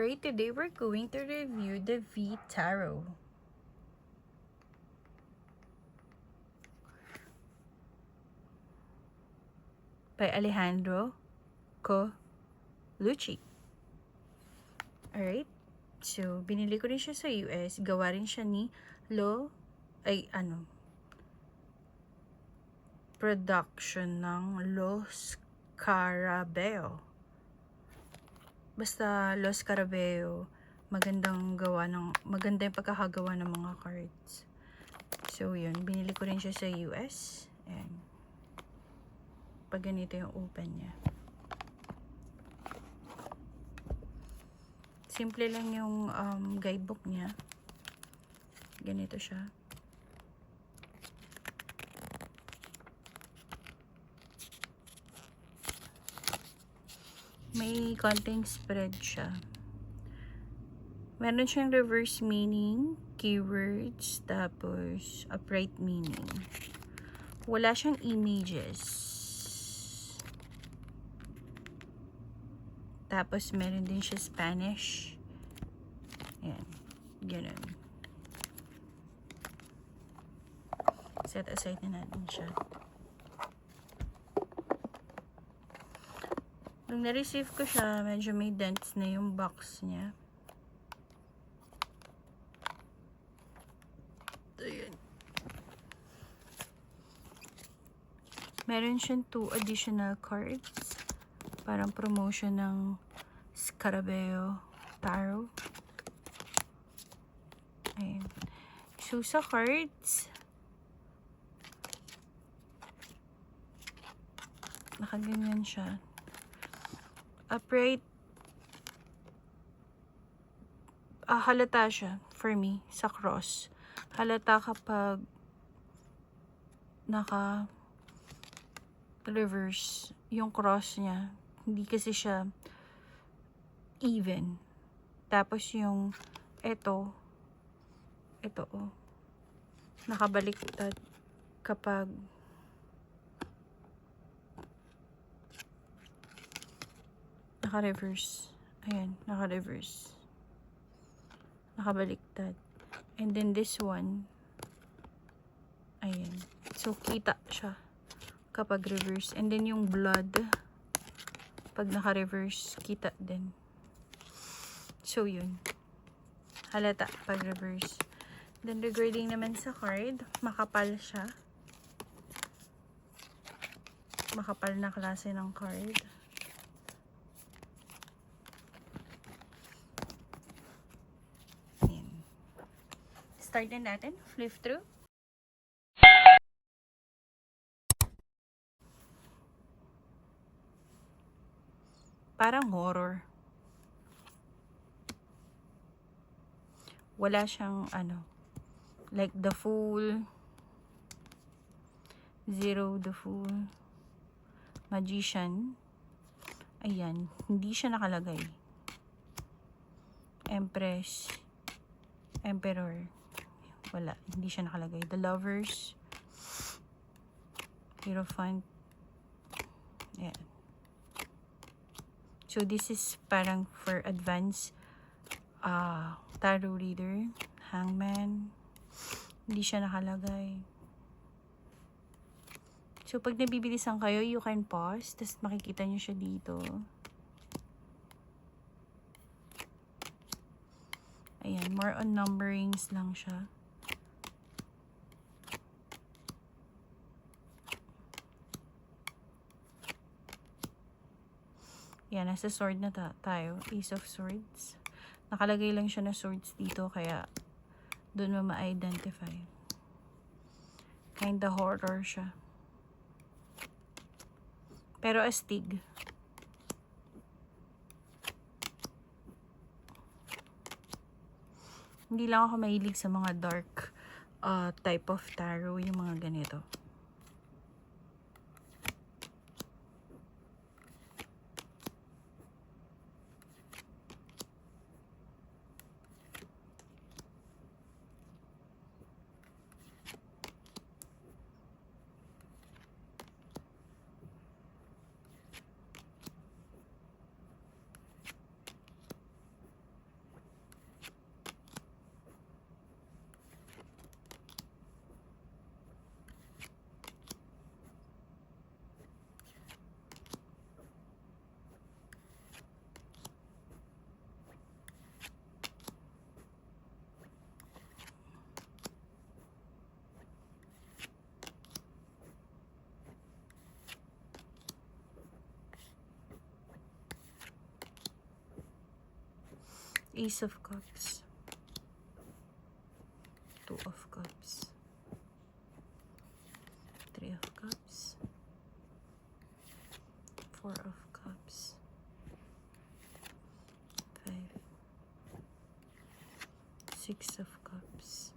Alright, today we're going to review the V Tarot. By Alejandro Colucci. Alright, so binili ko rin siya sa US. Gawa rin siya ni production ng Los Carabeo. Basta Los Carabeo, maganda yung pagkakagawa ng mga cards. So yun, binili ko rin siya sa US. Ayan. Pag ganito yung open niya. Simple lang yung guidebook niya. Ganito siya. May konting spread siya. Meron siyang reverse meaning, keywords, tapos upright meaning. Wala siyang images. Tapos meron din siya Spanish. Ayan. Ganun. Set aside na natin siya. Nung na-receive ko siya, medyo may dents na yung box niya. Ayan. Meron siyang 2 additional cards. Parang promotion ng Scarabeo Tarot. Ayan. So, sa cards, nakaganyan siya. Upright. Halata siya for me sa cross. Halata kapag naka-reverse yung cross niya. Hindi kasi siya even. Tapos yung ito nakabaliktad kapag naka-reverse. Ayan, naka-reverse. Nakabaliktad. And then this one, ayan. So, kita siya kapag reverse. And then yung blood, pag naka-reverse, kita din. So, yun. Halata pag reverse. Then, regarding naman sa card, makapal siya. Makapal na klase ng card. Ayan. Start na natin. Flip through. Parang horror. Wala siyang like the Fool, Zero, the Fool, Magician. Ayan, hindi siya nakalagay. Empress, Emperor. Wala, hindi siya nakalagay. The Lovers, Hierophant. Ayan. So, this is parang for advanced tarot reader. Hangman. Hindi siya nakalagay. So, pag nabibilisan kayo, you can pause. Tapos, makikita nyo siya dito. Ayan. More on numberings lang siya. Yan, nasa sword na tayo. Ace of Swords. Nakalagay lang siya na swords dito, kaya doon mo ma-identify. Kinda horror siya. Pero astig. Hindi lang ako mahilig sa mga dark type of tarot, yung mga ganito. Ace of Cups. Two of Cups. Three of Cups. Four of Cups. Five. Six of Cups.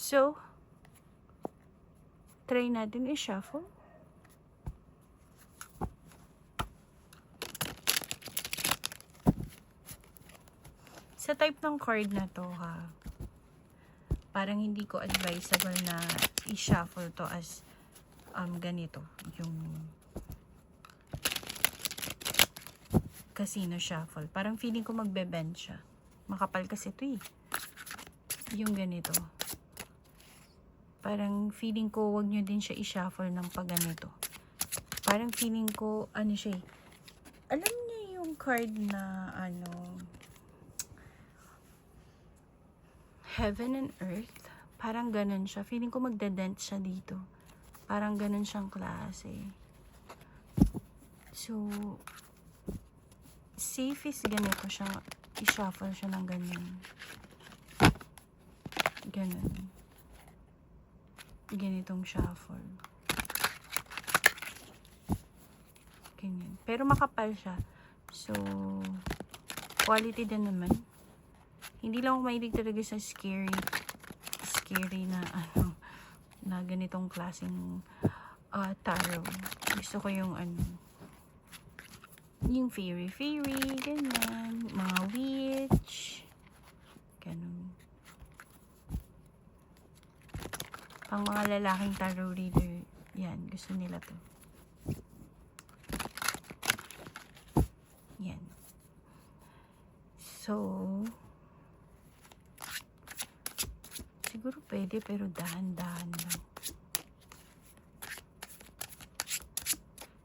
So, try natin i-shuffle. Sa type ng card na to ha, parang hindi ko advisable na i-shuffle to as ganito, yung casino shuffle. Parang feeling ko magbe-bend siya. Makapal kasi ito eh. Yung ganito. Parang feeling ko wag nyo din siya i-shuffle ng pag ganito. Parang feeling ko ano siya eh. Alam niyo yung card na Heaven and Earth? Parang ganun siya. Feeling ko magdadent siya dito. Parang ganun siyang klase. So, safe is ganito siya. I-shuffle siya ng ganyan. Ganun. Ganitong shuffle. Ganyan. Pero makapal siya. So, quality din naman. Hindi lang ako mahilig talaga sa scary na na ganitong klaseng tarot. Gusto ko yung yung fairy, ganyan. Mga witch. Ganun. Pang mga lalaking tarot reader, yan, gusto nila to. Yan. So, siguro pwede, pero dahan-dahan lang.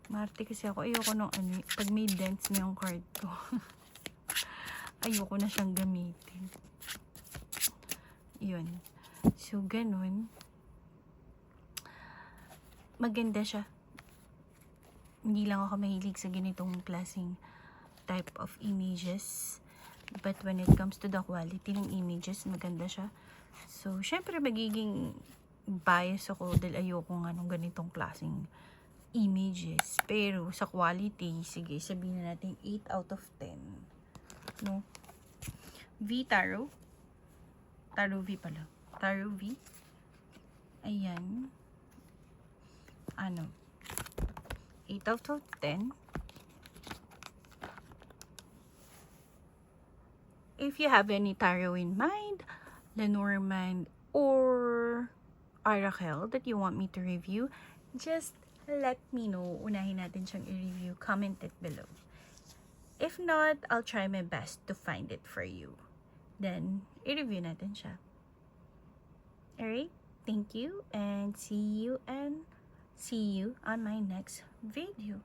Marte kasi ako, ayoko nung pag may dents na yung card ko. Ayoko na siyang gamitin. Yun. So, ganun. Maganda siya. Hindi lang ako mahilig sa ganitong klaseng type of images. But when it comes to the quality ng images, maganda siya. So, syempre magiging bias ako dahil ayoko nga nung ganitong klaseng images. Pero sa quality, sige, sabihin na natin 8 out of 10. No? V Tarot. Tarot V pala. Tarot V. Ayan. 8 out of 10. If you have any tarot in mind, Lenormand or Oracle that you want me to review, just let me know. Unahin natin siyang i-review. Comment it below. If not, I'll try my best to find it for you. Then, i-review natin siya. Alright? Thank you and see you on my next video.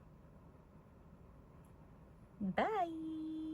Bye!